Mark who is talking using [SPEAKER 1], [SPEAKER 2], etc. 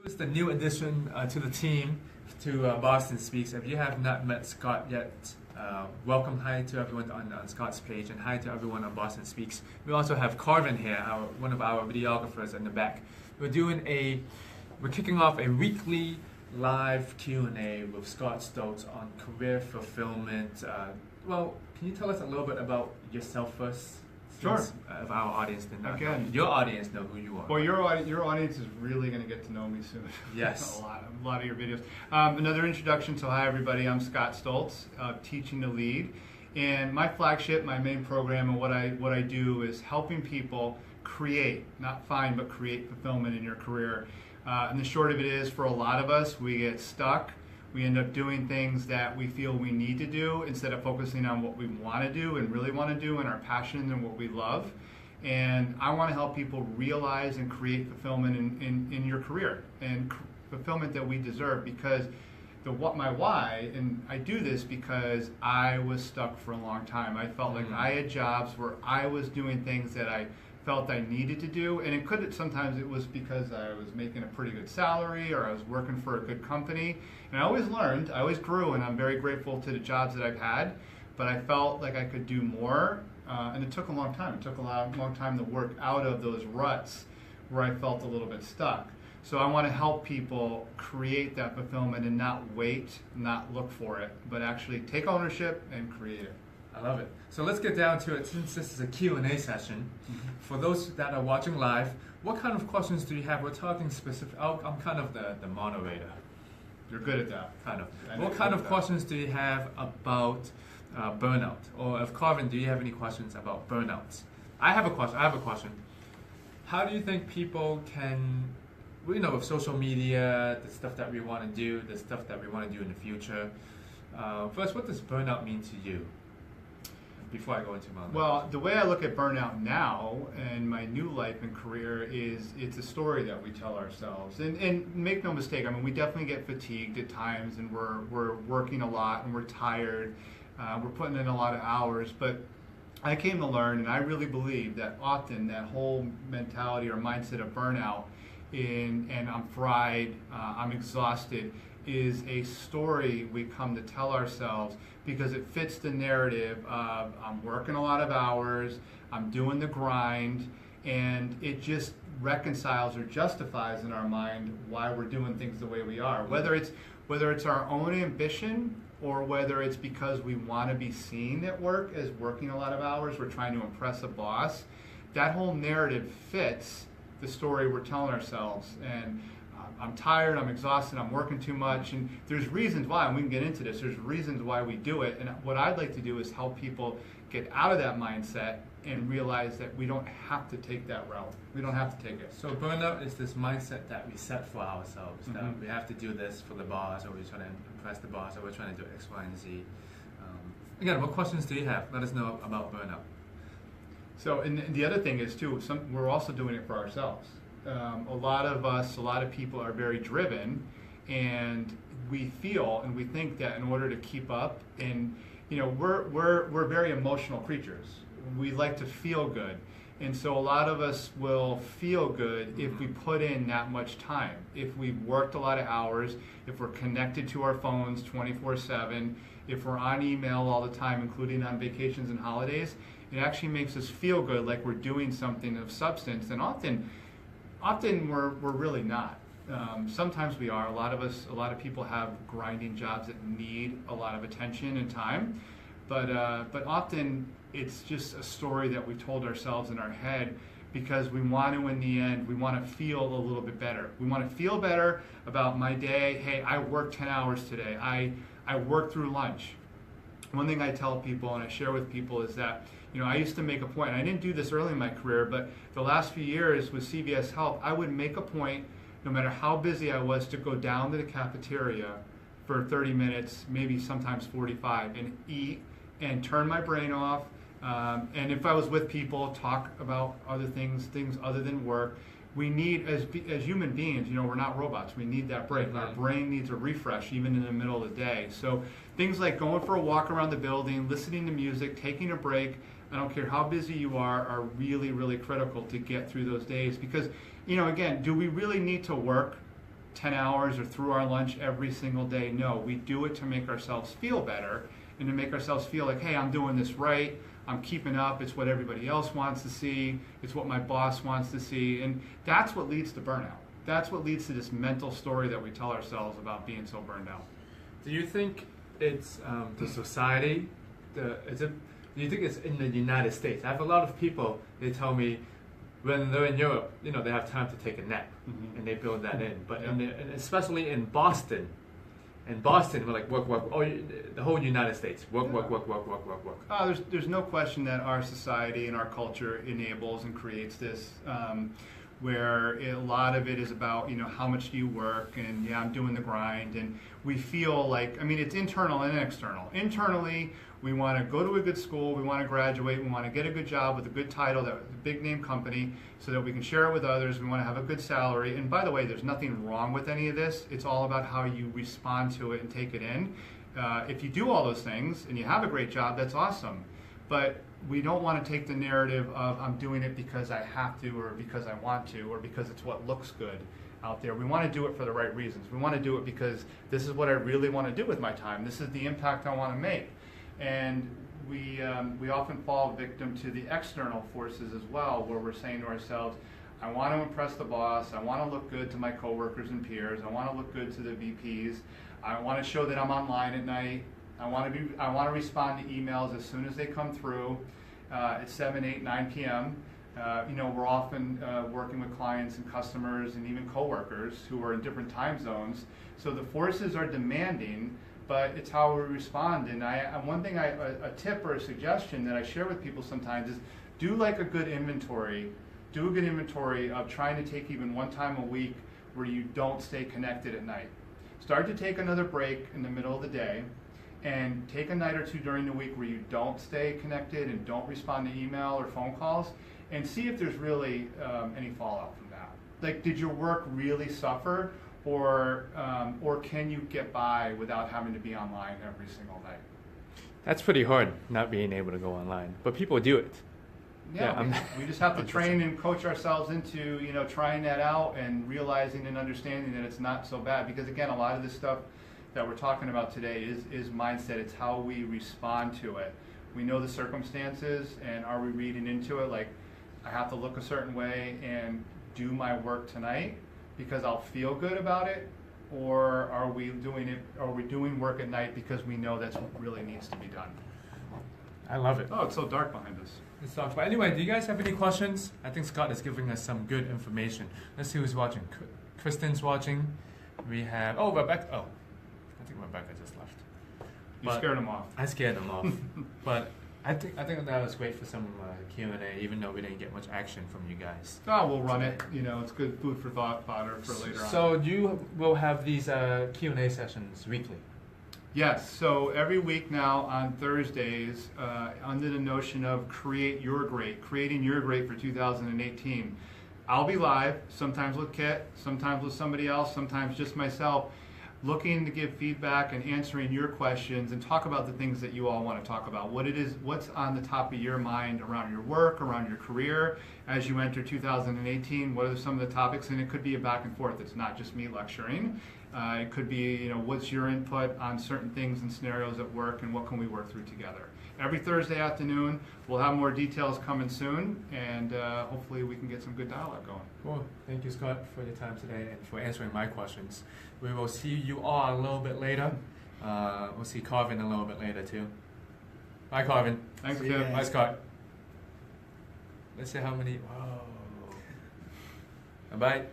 [SPEAKER 1] It's the new addition to the team to Boston Speaks. If you have not met Scott yet, welcome. Hi to everyone on Scott's page, and hi to everyone on Boston Speaks. We also have Carvin here, one of our videographers in the back. We're kicking off a weekly live Q&A with Scott Stoltz on career fulfillment. Can you tell us a little bit about yourself first?
[SPEAKER 2] Sure.
[SPEAKER 1] Of our audience,
[SPEAKER 2] Again,
[SPEAKER 1] your audience know who you are.
[SPEAKER 2] Well, your audience is really going to get to know me soon.
[SPEAKER 1] Yes.
[SPEAKER 2] a lot of your videos. Another introduction. So, hi everybody. I'm Scott Stoltz, Teaching to Lead, and my flagship, my main program, and what I do is helping people create, not find, but create fulfillment in your career. And the short of it is, for a lot of us, we get stuck. We end up doing things that we feel we need to do instead of focusing on what we want to do and really want to do and our passion and what we love. And I want to help people realize and create fulfillment in your career and fulfillment that we deserve, because my why, and I do this because I was stuck for a long time. I felt like I had jobs where I was doing things that I felt I needed to do, and sometimes it was because I was making a pretty good salary or I was working for a good company, and I always learned, I always grew, and I'm very grateful to the jobs that I've had, but I felt like I could do more, and it took a long time. It took a long time to work out of those ruts where I felt a little bit stuck. So I want to help people create that fulfillment and not wait, not look for it, but actually take ownership and create it.
[SPEAKER 1] I love it. So let's get down to it. Since this is a Q&A session, for those that are watching live, what kind of questions do you have? We're talking specific. I'm kind of the moderator.
[SPEAKER 2] You're good at that.
[SPEAKER 1] Kind of. What kind of questions do you have about burnout? Or if Carvin, do you have any questions about burnout? I have a question. How do you think people can, with social media, the stuff that we want to do, the stuff that we want to do in the future, first, what does burnout mean to you? Before I go into my
[SPEAKER 2] the way I look at burnout now and my new life and career is it's a story that we tell ourselves. And make no mistake, I mean, we definitely get fatigued at times, and we're working a lot and we're tired. We're putting in a lot of hours, but I came to learn, and I really believe that often that whole mentality or mindset of burnout and I'm fried, I'm exhausted, is a story we come to tell ourselves because it fits the narrative of I'm working a lot of hours, I'm doing the grind, and it just reconciles or justifies in our mind why we're doing things the way we are. Whether it's our own ambition or whether it's because we want to be seen at work as working a lot of hours, we're trying to impress a boss, that whole narrative fits the story we're telling ourselves. And I'm tired, I'm exhausted, I'm working too much, and there's reasons why, and we can get into this, there's reasons why we do it, and what I'd like to do is help people get out of that mindset and realize that we don't have to take that route. We don't have to take it.
[SPEAKER 1] So burnout is this mindset that we set for ourselves, that we have to do this for the boss, or we're trying to impress the boss, or we're trying to do X, Y, and Z. Again, what questions do you have? Let us know about burnout.
[SPEAKER 2] So, and the other thing is too, we're also doing it for ourselves. A lot of people are very driven, and we feel and we think that in order to keep up, and we're very emotional creatures. We like to feel good, and so a lot of us will feel good if we put in that much time. If we've worked a lot of hours, if we're connected to our phones 24/7, if we're on email all the time, including on vacations and holidays, it actually makes us feel good, like we're doing something of substance, and often we're really not. Sometimes we are. A lot of people have grinding jobs that need a lot of attention and time, but often it's just a story that we told ourselves in our head because we want to, in the end, we want to feel a little bit better. We want to feel better about my day. Hey, I worked 10 hours today. I worked through lunch. One thing I tell people and I share with people is that I used to make a point, and I didn't do this early in my career, but the last few years with CVS Health, I would make a point, no matter how busy I was, to go down to the cafeteria for 30 minutes, maybe sometimes 45, and eat and turn my brain off. And if I was with people, talk about other things other than work. We need, as human beings, we're not robots. We need that break. Our brain needs a refresh, even in the middle of the day. So things like going for a walk around the building, listening to music, taking a break, I don't care how busy you are really, really critical to get through those days. Because, again, do we really need to work 10 hours or through our lunch every single day. No, we do it to make ourselves feel better and to make ourselves feel like, hey, I'm doing this right. I'm keeping up. It's what everybody else wants to see. It's what my boss wants to see. And that's what leads to burnout. That's what leads to this mental story that we tell ourselves about being so burned out.
[SPEAKER 1] Do you think it's the society? Do you think it's in the United States? I have a lot of people, they tell me when they're in Europe, they have time to take a nap, and they build that in. But and especially in Boston, we're like work. Oh, the whole United States, work.
[SPEAKER 2] There's no question that our society and our culture enables and creates this, where a lot of it is about, how much do you work, and yeah, I'm doing the grind, and we feel like, it's internal and external. Internally, we want to go to a good school, we want to graduate, we want to get a good job with a good title, a big name company, so that we can share it with others. We want to have a good salary. And by the way, there's nothing wrong with any of this. It's all about how you respond to it and take it in. If you do all those things and you have a great job, that's awesome. But we don't want to take the narrative of I'm doing it because I have to, or because I want to, or because it's what looks good out there. We want to do it for the right reasons. We want to do it because this is what I really want to do with my time. This is the impact I want to make. And we often fall victim to the external forces as well, where we're saying to ourselves, I want to impress the boss, I want to look good to my coworkers and peers, I want to look good to the VPs, I want to show that I'm online at night, I want to respond to emails as soon as they come through at 7, 8, 9 p.m. We're often working with clients and customers and even coworkers who are in different time zones. So the forces are demanding, but it's how we respond. And a tip or a suggestion that I share with people sometimes is do like a good inventory. Do a good inventory of trying to take even one time a week where you don't stay connected at night. Start to take another break in the middle of the day, and take a night or two during the week where you don't stay connected and don't respond to email or phone calls, and see if there's really any fallout from that. Like, did your work really suffer, or can you get by without having to be online every single night?
[SPEAKER 1] That's pretty hard, not being able to go online, but people do it.
[SPEAKER 2] We just have to train and coach ourselves into trying that out and realizing and understanding that it's not so bad. Because again, a lot of this stuff that we're talking about today is mindset. It's how we respond to it. We know the circumstances, and are we reading into it like I have to look a certain way and do my work tonight because I'll feel good about it, or are we doing work at night because we know that's what really needs to be done?
[SPEAKER 1] I love it.
[SPEAKER 2] Oh, it's so dark behind us.
[SPEAKER 1] It's dark. But anyway, do you guys have any questions? I think Scott is giving us some good information. Let's see who's watching. Kristen's watching. We have Rebecca. I think Rebecca just left.
[SPEAKER 2] You scared him off.
[SPEAKER 1] I scared him off. But I think that was great for some Q&A, even though we didn't get much action from you guys.
[SPEAKER 2] Oh, we'll run it. It's good food for thought fodder for later on.
[SPEAKER 1] So you will have these Q&A sessions weekly?
[SPEAKER 2] Yes. So every week now on Thursdays, under the notion of creating your great for 2018. I'll be live, sometimes with Kit, sometimes with somebody else, sometimes just myself, looking to give feedback and answering your questions and talk about the things that you all want to talk about. What's on the top of your mind around your work, around your career as you enter 2018? What are some of the topics? And it could be a back and forth. It's not just me lecturing. It could be, what's your input on certain things and scenarios at work, and what can we work through together? Every Thursday afternoon, we'll have more details coming soon, and hopefully we can get some good dialogue going.
[SPEAKER 1] Cool. Thank you, Scott, for your time today and for answering my questions. We will see you all a little bit later. We'll see Carvin a little bit later, too. Bye, Carvin.
[SPEAKER 2] Thanks, Kim.
[SPEAKER 1] Bye, Scott. Let's see how many. Whoa. Bye.